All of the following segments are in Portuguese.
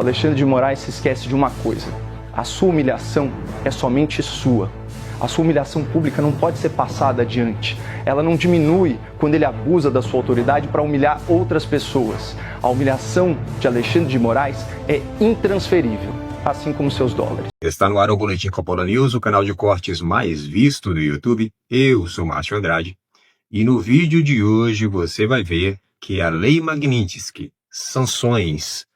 O Alexandre de Moraes se esquece de uma coisa: a sua humilhação é somente sua. A sua humilhação pública não pode ser passada adiante. Ela não diminui quando ele abusa da sua autoridade para humilhar outras pessoas. A humilhação de Alexandre de Moraes é intransferível, assim como seus dólares. Está no ar o Boletim Coppola News, o canal de cortes mais visto do YouTube. Eu sou Márcio Andrade. E no vídeo de hoje você vai ver que a Lei Magnitsky, sanções,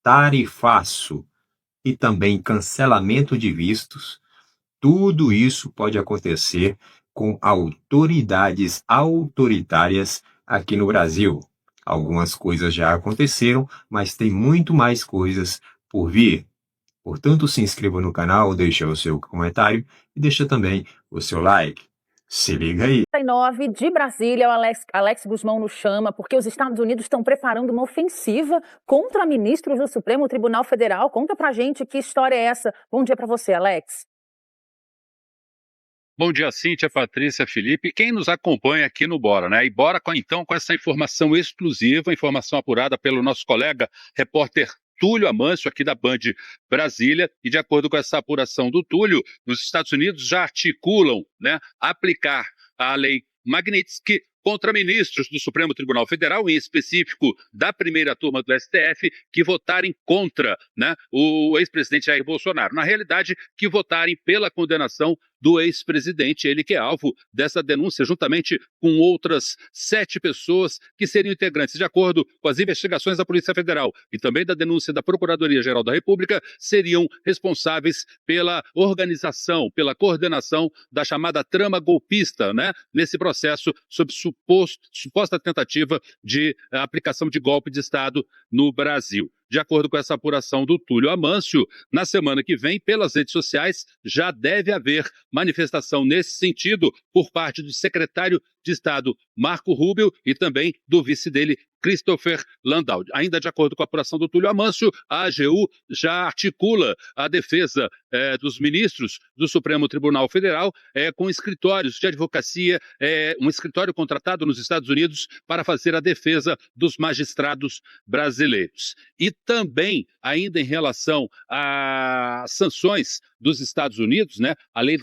tarifaço e também cancelamento de vistos, tudo isso pode acontecer com autoridades autoritárias aqui no Brasil. Algumas coisas já aconteceram, mas tem muito mais coisas por vir. Portanto, se inscreva no canal, deixa o seu comentário e deixa também o seu like. Se liga aí. 9 de Brasília, o Alex Guzmão nos chama porque os Estados Unidos estão preparando uma ofensiva contra ministros do Supremo Tribunal Federal. Conta pra gente que história é essa. Bom dia pra você, Alex. Bom dia, Cíntia, Patrícia, Felipe, quem nos acompanha aqui no Bora, né? E bora então com essa informação exclusiva, informação apurada pelo nosso colega repórter Túlio Amâncio, aqui da Band Brasília, e de acordo com essa apuração do Túlio, os Estados Unidos já articulam, né, aplicar a lei Magnitsky contra ministros do Supremo Tribunal Federal, em específico da primeira turma do STF, que votarem contra, né, o ex-presidente Jair Bolsonaro. Na realidade, que votarem pela condenação do ex-presidente, ele que é alvo dessa denúncia, juntamente com outras 7 pessoas que seriam integrantes, de acordo com as investigações da Polícia Federal e também da denúncia da Procuradoria-Geral da República, seriam responsáveis pela organização, pela coordenação da chamada trama golpista, né, nesse processo sob suposta tentativa de aplicação de golpe de Estado no Brasil. De acordo com essa apuração do Túlio Amâncio, na semana que vem, pelas redes sociais, já deve haver manifestação nesse sentido por parte do secretário de Estado Marco Rubio e também do vice dele, Christopher Landau. Ainda de acordo com a apuração do Túlio Amâncio, a AGU já articula a defesa dos ministros do Supremo Tribunal Federal com escritórios de advocacia, um escritório contratado nos Estados Unidos para fazer a defesa dos magistrados brasileiros. E também, ainda em relação às sanções dos Estados Unidos, né, além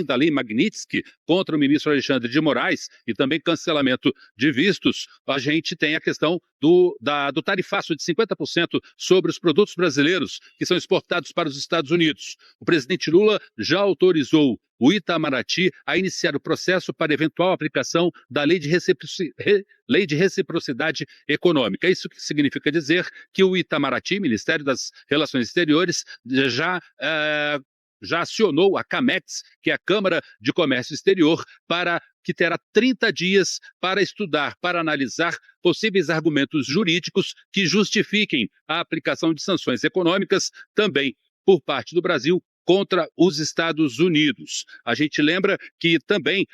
da lei Magnitsky contra o ministro Alexandre de Moraes e também cancelamento de vistos, a gente tem a questão do tarifaço de 50% sobre os produtos brasileiros que são exportados para os Estados Unidos. O presidente Lula já autorizou o Itamaraty a iniciar o processo para eventual aplicação da lei de reciprocidade econômica. Isso significa dizer que o Itamaraty, Ministério das Relações Exteriores, já acionou a CAMEX, que é a Câmara de Comércio Exterior, que terá 30 dias para estudar, para analisar possíveis argumentos jurídicos que justifiquem a aplicação de sanções econômicas também por parte do Brasil contra os Estados Unidos. A gente lembra que também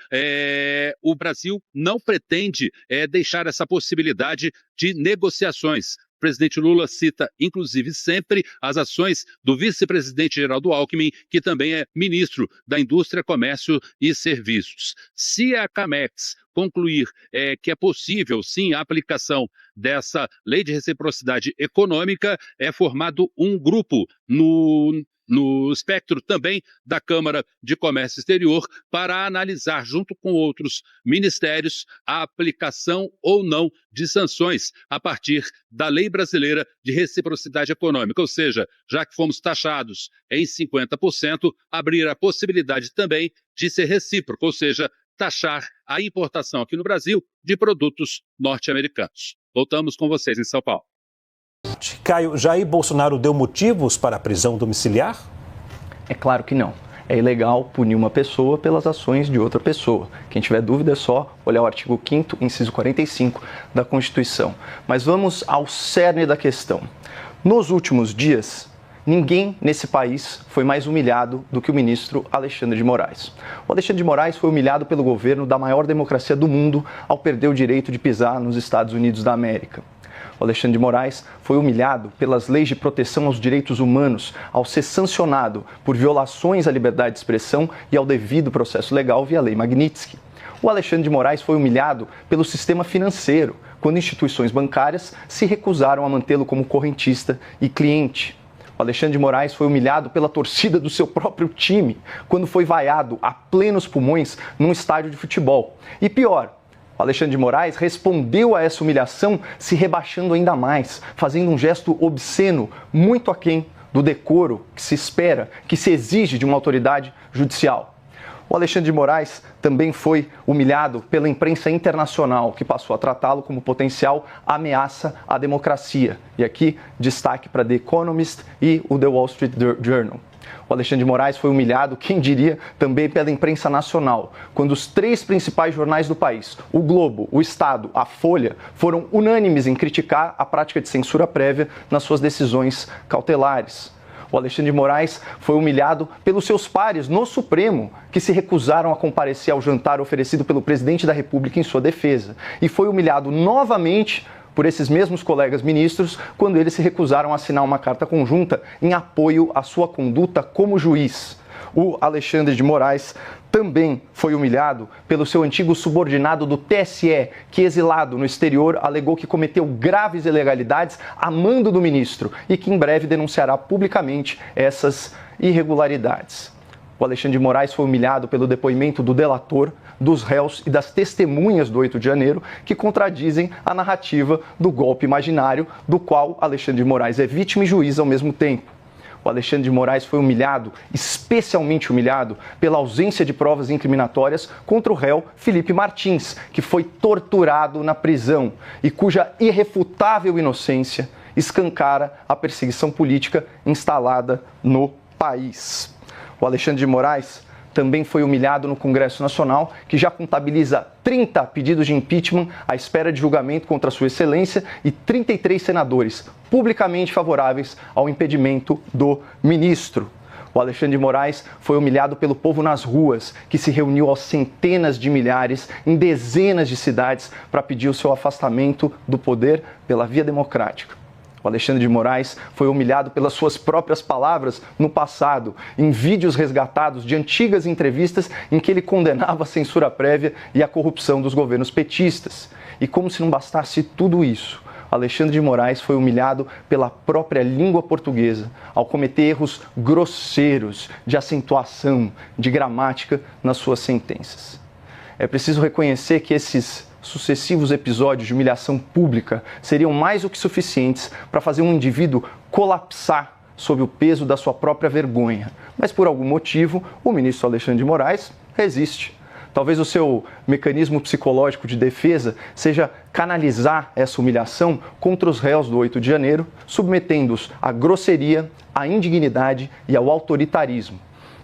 o Brasil não pretende deixar essa possibilidade de negociações. O presidente Lula cita, inclusive, sempre as ações do vice-presidente Geraldo Alckmin, que também é ministro da Indústria, Comércio e Serviços. Se a CAMEX concluir que é possível, sim, a aplicação dessa lei de reciprocidade econômica, é formado um grupo no espectro também da Câmara de Comércio Exterior para analisar, junto com outros ministérios, a aplicação ou não de sanções a partir da Lei Brasileira de Reciprocidade Econômica. Ou seja, já que fomos taxados em 50%, abrir a possibilidade também de ser recíproco, ou seja, taxar a importação aqui no Brasil de produtos norte-americanos. Voltamos com vocês em São Paulo. Caio, Jair Bolsonaro deu motivos para a prisão domiciliar? É claro que não. É ilegal punir uma pessoa pelas ações de outra pessoa. Quem tiver dúvida é só olhar o artigo 5º, inciso 45 da Constituição. Mas vamos ao cerne da questão. Nos últimos dias, ninguém nesse país foi mais humilhado do que o ministro Alexandre de Moraes. O Alexandre de Moraes foi humilhado pelo governo da maior democracia do mundo ao perder o direito de pisar nos Estados Unidos da América. O Alexandre de Moraes foi humilhado pelas leis de proteção aos direitos humanos ao ser sancionado por violações à liberdade de expressão e ao devido processo legal via lei Magnitsky. O Alexandre de Moraes foi humilhado pelo sistema financeiro, quando instituições bancárias se recusaram a mantê-lo como correntista e cliente. O Alexandre de Moraes foi humilhado pela torcida do seu próprio time, quando foi vaiado a plenos pulmões num estádio de futebol. E pior, o Alexandre de Moraes respondeu a essa humilhação se rebaixando ainda mais, fazendo um gesto obsceno, muito aquém do decoro que se espera, que se exige de uma autoridade judicial. O Alexandre de Moraes também foi humilhado pela imprensa internacional, que passou a tratá-lo como potencial ameaça à democracia. E aqui, destaque para The Economist e o The Wall Street Journal. O Alexandre de Moraes foi humilhado, quem diria, também pela imprensa nacional, quando os 3 principais jornais do país, o Globo, o Estado, a Folha, foram unânimes em criticar a prática de censura prévia nas suas decisões cautelares. O Alexandre de Moraes foi humilhado pelos seus pares no Supremo, que se recusaram a comparecer ao jantar oferecido pelo presidente da República em sua defesa. E foi humilhado novamente por esses mesmos colegas ministros quando eles se recusaram a assinar uma carta conjunta em apoio à sua conduta como juiz. O Alexandre de Moraes também foi humilhado pelo seu antigo subordinado do TSE, que, exilado no exterior, alegou que cometeu graves ilegalidades a mando do ministro e que em breve denunciará publicamente essas irregularidades. O Alexandre de Moraes foi humilhado pelo depoimento do delator, dos réus e das testemunhas do 8 de janeiro, que contradizem a narrativa do golpe imaginário, do qual Alexandre de Moraes é vítima e juiz ao mesmo tempo. O Alexandre de Moraes foi humilhado, especialmente humilhado, pela ausência de provas incriminatórias contra o réu Felipe Martins, que foi torturado na prisão e cuja irrefutável inocência escancara a perseguição política instalada no país. O Alexandre de Moraes também foi humilhado no Congresso Nacional, que já contabiliza 30 pedidos de impeachment à espera de julgamento contra Sua Excelência e 33 senadores publicamente favoráveis ao impedimento do ministro. O Alexandre de Moraes foi humilhado pelo povo nas ruas, que se reuniu aos centenas de milhares em dezenas de cidades para pedir o seu afastamento do poder pela via democrática. O Alexandre de Moraes foi humilhado pelas suas próprias palavras no passado, em vídeos resgatados de antigas entrevistas em que ele condenava a censura prévia e a corrupção dos governos petistas. E como se não bastasse tudo isso, Alexandre de Moraes foi humilhado pela própria língua portuguesa, ao cometer erros grosseiros de acentuação, de gramática nas suas sentenças. É preciso reconhecer que esses sucessivos episódios de humilhação pública seriam mais do que suficientes para fazer um indivíduo colapsar sob o peso da sua própria vergonha. Mas por algum motivo, o ministro Alexandre de Moraes resiste. Talvez o seu mecanismo psicológico de defesa seja canalizar essa humilhação contra os réus do 8 de janeiro, submetendo-os à grosseria, à indignidade e ao autoritarismo.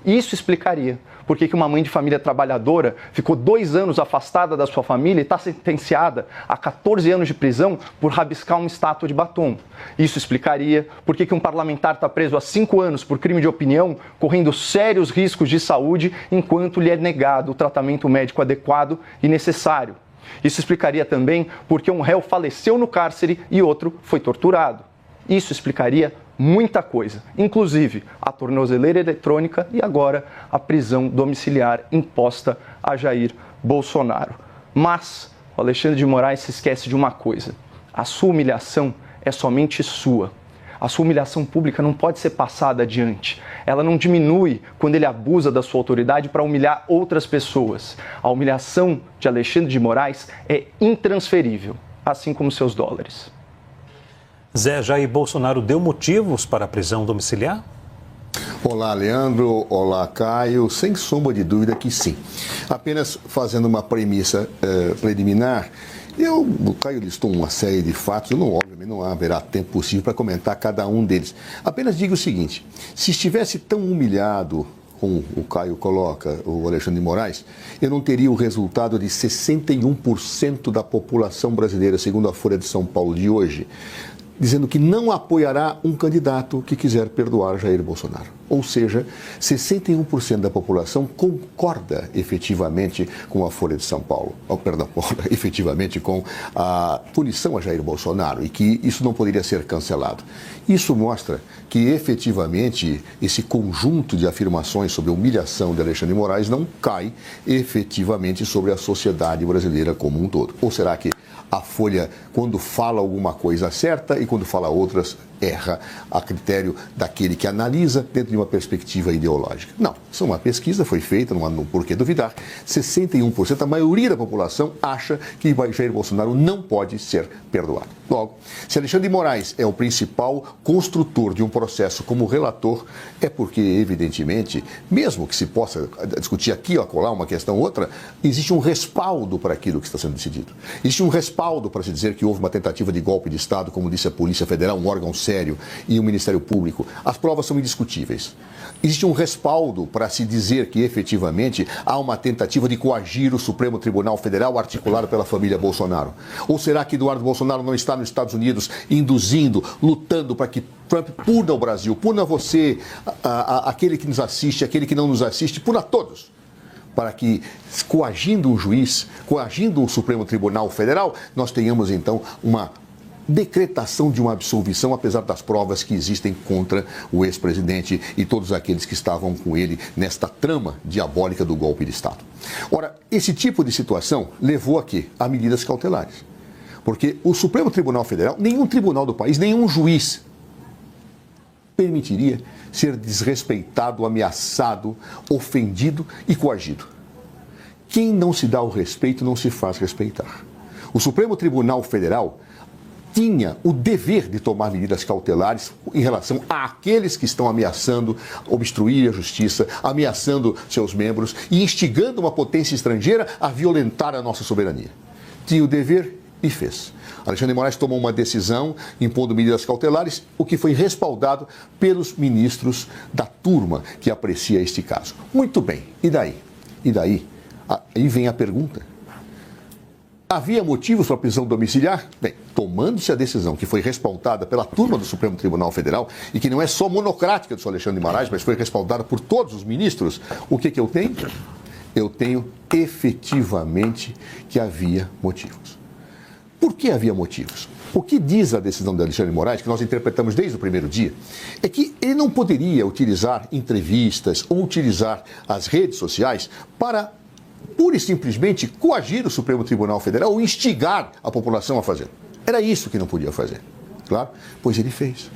Isso explicaria por que uma mãe de família trabalhadora ficou 2 anos afastada da sua família e está sentenciada a 14 anos de prisão por rabiscar uma estátua de batom. Isso explicaria por que um parlamentar está preso há 5 anos por crime de opinião, correndo sérios riscos de saúde, enquanto lhe é negado o tratamento médico adequado e necessário. Isso explicaria também por que um réu faleceu no cárcere e outro foi torturado. Isso explicaria muita coisa, inclusive a tornozeleira eletrônica e agora a prisão domiciliar imposta a Jair Bolsonaro. Mas o Alexandre de Moraes se esquece de uma coisa: a sua humilhação é somente sua. A sua humilhação pública não pode ser passada adiante. Ela não diminui quando ele abusa da sua autoridade para humilhar outras pessoas. A humilhação de Alexandre de Moraes é intransferível, assim como seus dólares. Zé, Jair Bolsonaro deu motivos para a prisão domiciliar? Olá, Leandro. Olá, Caio. Sem sombra de dúvida que sim. Apenas fazendo uma premissa preliminar, o Caio listou uma série de fatos, obviamente não haverá tempo possível para comentar cada um deles. Apenas digo o seguinte: se estivesse tão humilhado como o Caio coloca, o Alexandre de Moraes, eu não teria o resultado de 61% da população brasileira, segundo a Folha de São Paulo de hoje, dizendo que não apoiará um candidato que quiser perdoar Jair Bolsonaro. Ou seja, 61% da população concorda efetivamente com a Folha de São Paulo, efetivamente com a punição a Jair Bolsonaro e que isso não poderia ser cancelado. Isso mostra que efetivamente esse conjunto de afirmações sobre a humilhação de Alexandre de Moraes não cai efetivamente sobre a sociedade brasileira como um todo. Ou será que a Folha, quando fala alguma coisa, acerta e quando fala outras, erra a critério daquele que analisa dentro de uma perspectiva ideológica? Não, isso é uma pesquisa, foi feita, não há por que duvidar. 61%, a maioria da população acha que Jair Bolsonaro não pode ser perdoado. Logo, se Alexandre de Moraes é o principal construtor de um processo como relator, é porque, evidentemente, mesmo que se possa discutir aqui ou acolá uma questão ou outra, existe um respaldo para aquilo que está sendo decidido. Existe um respaldo para se dizer que houve uma tentativa de golpe de Estado, como disse a Polícia Federal, um órgão sério, e o Ministério Público. As provas são indiscutíveis. Existe um respaldo para se dizer que, efetivamente, há uma tentativa de coagir o Supremo Tribunal Federal articulado pela família Bolsonaro. Ou será que Eduardo Bolsonaro não está nos Estados Unidos induzindo, lutando para que Trump puna o Brasil, puna você, aquele que nos assiste, aquele que não nos assiste, puna todos, para que, coagindo o juiz, coagindo o Supremo Tribunal Federal, nós tenhamos, então, uma decretação de uma absolvição, apesar das provas que existem contra o ex-presidente e todos aqueles que estavam com ele nesta trama diabólica do golpe de Estado. Ora, esse tipo de situação levou a quê? A medidas cautelares. Porque o Supremo Tribunal Federal, nenhum tribunal do país, nenhum juiz permitiria ser desrespeitado, ameaçado, ofendido e coagido. Quem não se dá o respeito não se faz respeitar. O Supremo Tribunal Federal tinha o dever de tomar medidas cautelares em relação àqueles que estão ameaçando obstruir a justiça, ameaçando seus membros e instigando uma potência estrangeira a violentar a nossa soberania. Tinha o dever e fez. Alexandre de Moraes tomou uma decisão impondo medidas cautelares, o que foi respaldado pelos ministros da turma que aprecia este caso. Muito bem, e daí? E daí? Aí vem a pergunta. Havia motivos para a prisão domiciliar? Bem, tomando-se a decisão que foi respaldada pela turma do Supremo Tribunal Federal e que não é só monocrática do senhor Alexandre de Moraes, mas foi respaldada por todos os ministros, o que eu tenho? Eu tenho efetivamente que havia motivos. Por que havia motivos? O que diz a decisão de Alexandre de Moraes, que nós interpretamos desde o primeiro dia, é que ele não poderia utilizar entrevistas ou utilizar as redes sociais para pura e simplesmente coagir o Supremo Tribunal Federal ou instigar a população a fazer. Era isso que não podia fazer. Claro, pois ele fez.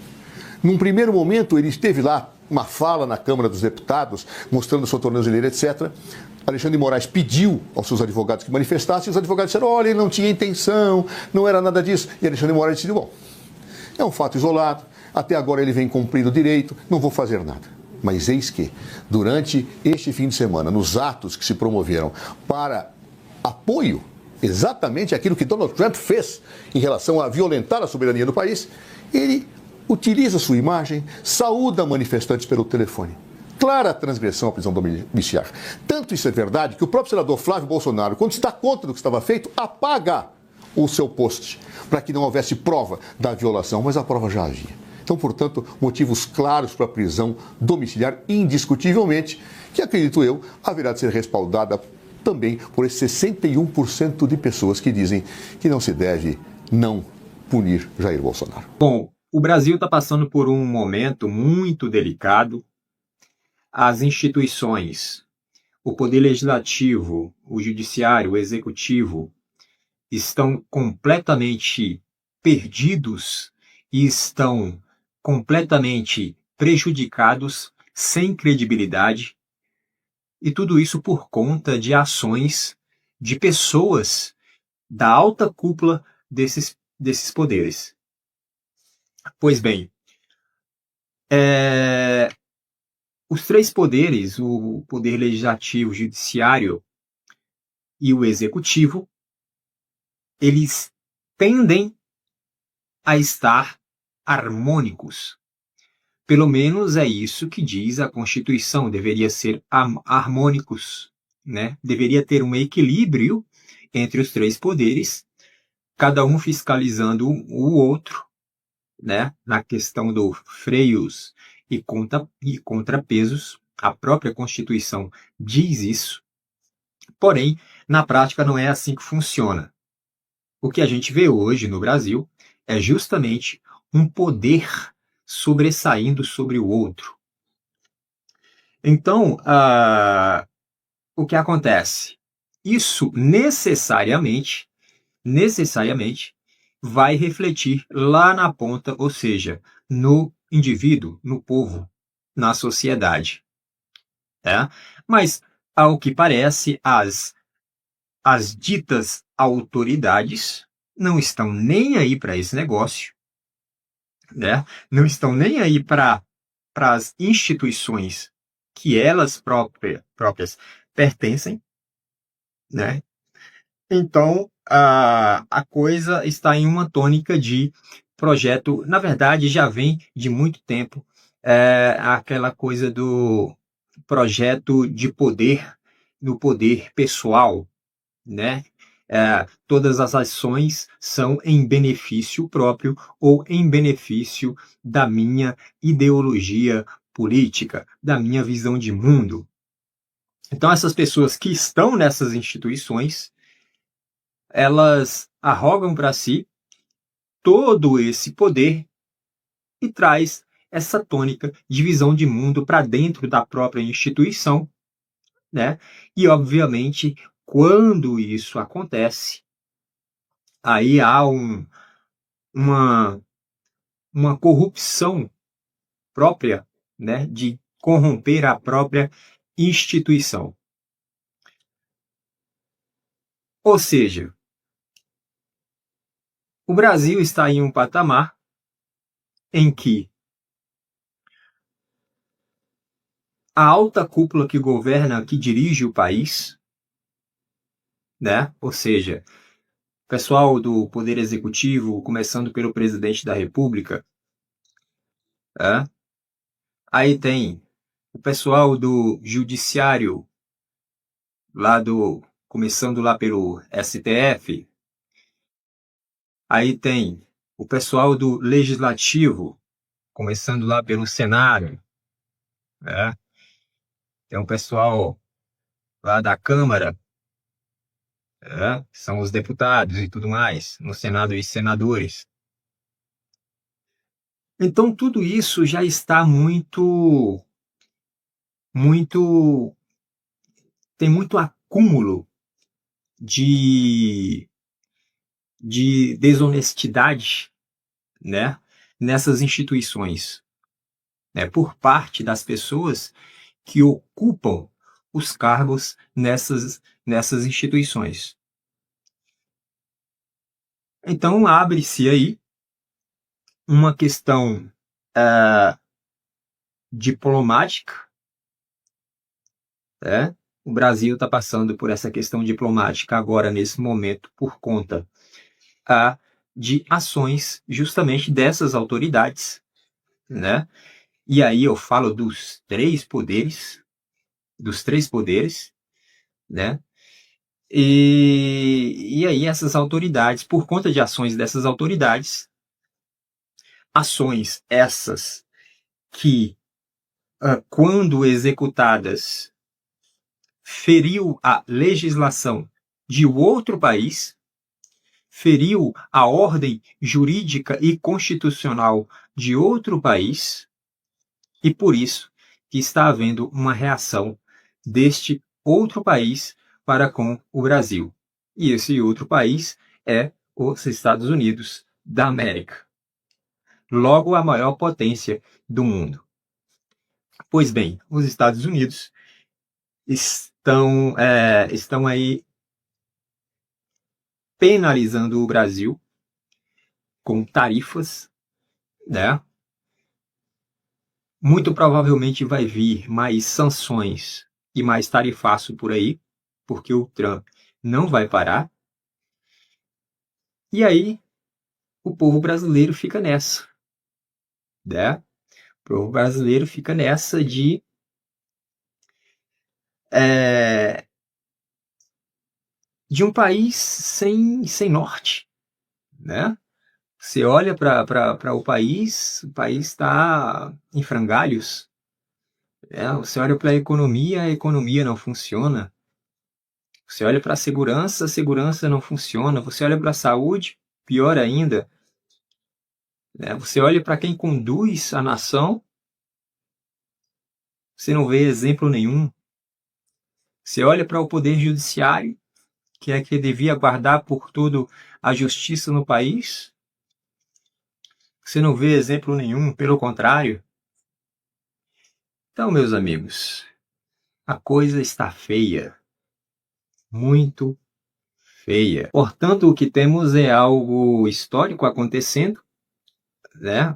Num primeiro momento, ele esteve lá, uma fala na Câmara dos Deputados, mostrando sua tornozeleira, etc. Alexandre de Moraes pediu aos seus advogados que manifestassem, e os advogados disseram, olha, ele não tinha intenção, não era nada disso. E Alexandre de Moraes decidiu, bom, é um fato isolado, até agora ele vem cumprindo o direito, não vou fazer nada. Mas eis que, durante este fim de semana, nos atos que se promoveram para apoio exatamente àquilo que Donald Trump fez em relação a violentar a soberania do país, ele utiliza sua imagem, saúda manifestantes pelo telefone. Clara transgressão à prisão domiciliar. Tanto isso é verdade que o próprio senador Flávio Bolsonaro, quando se dá conta do que estava feito, apaga o seu post, para que não houvesse prova da violação, mas a prova já havia. Então, portanto, motivos claros para a prisão domiciliar, indiscutivelmente, que, acredito eu, haverá de ser respaldada também por esses 61% de pessoas que dizem que não se deve não punir Jair Bolsonaro. Bom, o Brasil está passando por um momento muito delicado. As instituições, o Poder Legislativo, o Judiciário, o Executivo, estão completamente perdidos e estão completamente prejudicados, sem credibilidade, e tudo isso por conta de ações de pessoas da alta cúpula desses poderes. Pois bem, os três poderes, o Poder Legislativo, o Judiciário e o Executivo, eles tendem a estar harmônicos. Pelo menos é isso que diz a Constituição, deveria ser harmônicos, né? Deveria ter um equilíbrio entre os três poderes, cada um fiscalizando o outro, né, na questão do freios e contrapesos. A própria Constituição diz isso. Porém, na prática não é assim que funciona. O que a gente vê hoje no Brasil é justamente um poder sobressaindo sobre o outro. Então, o que acontece? Isso necessariamente vai refletir lá na ponta, ou seja, no indivíduo, no povo, na sociedade. Mas, ao que parece, as ditas autoridades não estão nem aí para esse negócio, né? Não estão nem aí para as instituições que elas próprias pertencem, né? Então, a coisa está em uma tônica de projeto, na verdade, já vem de muito tempo, aquela coisa do projeto de poder, do poder pessoal, né? Todas as ações são em benefício próprio ou em benefício da minha ideologia política, da minha visão de mundo. Então, essas pessoas que estão nessas instituições, elas arrogam para si todo esse poder e traz essa tônica de visão de mundo para dentro da própria instituição, né? E, obviamente, quando isso acontece, aí há uma corrupção própria, né, de corromper a própria instituição. Ou seja, o Brasil está em um patamar em que a alta cúpula que governa, que dirige o país, né, ou seja, pessoal do Poder Executivo, começando pelo Presidente da República, aí tem o pessoal do Judiciário, começando lá pelo STF, aí tem o pessoal do Legislativo, começando lá pelo Senado, tem o pessoal lá da Câmara, são os deputados e tudo mais, no Senado e senadores. Então tudo isso já está tem muito acúmulo de desonestidade, né, nessas instituições, né, por parte das pessoas que ocupam os cargos nessas instituições. Então abre-se aí uma questão diplomática, né? O Brasil está passando por essa questão diplomática agora, nesse momento, por conta de ações justamente dessas autoridades, né? E aí eu falo dos três poderes, né? E aí essas autoridades, por conta de ações dessas autoridades, ações essas que, quando executadas, feriu a legislação de outro país, feriu a ordem jurídica e constitucional de outro país, e por isso que está havendo uma reação deste outro país para com o Brasil. E esse outro país é os Estados Unidos da América. Logo, a maior potência do mundo. Pois bem, os Estados Unidos estão aí penalizando o Brasil com tarifas, né? Muito provavelmente vai vir mais sanções e mais tarifaço por aí, porque o Trump não vai parar. E aí o povo brasileiro fica nessa, né? O povo brasileiro fica nessa de um país sem norte, né? Você olha para o país está em frangalhos. Você olha para a economia não funciona. Você olha para a segurança não funciona. Você olha para a saúde, pior ainda. Você olha para quem conduz a nação, você não vê exemplo nenhum. Você olha para o poder judiciário, que é que devia guardar por tudo a justiça no país, você não vê exemplo nenhum, pelo contrário. Então, meus amigos, a coisa está feia, muito feia. Portanto, o que temos é algo histórico acontecendo,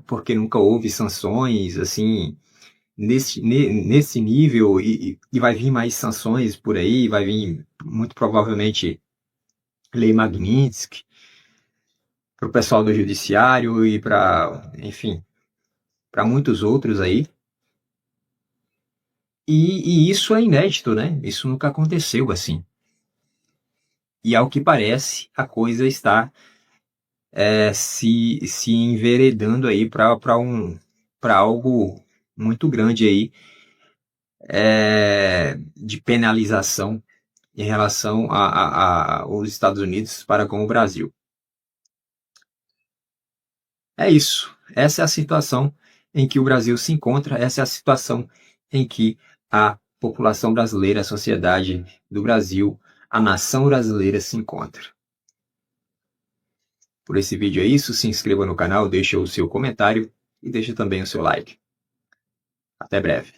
porque nunca houve sanções assim nesse nível, e vai vir mais sanções por aí, vai vir muito provavelmente Lei Magnitsky para o pessoal do judiciário e para muitos outros aí. E isso é inédito, né? Isso nunca aconteceu assim. E ao que parece, a coisa está se enveredando aí para algo muito grande aí, de penalização em relação aos Estados Unidos para com o Brasil. É isso. Essa é a situação em que o Brasil se encontra, essa é a situação em que a população brasileira, a sociedade do Brasil, a nação brasileira se encontra. Por esse vídeo é isso, se inscreva no canal, deixe o seu comentário e deixe também o seu like. Até breve.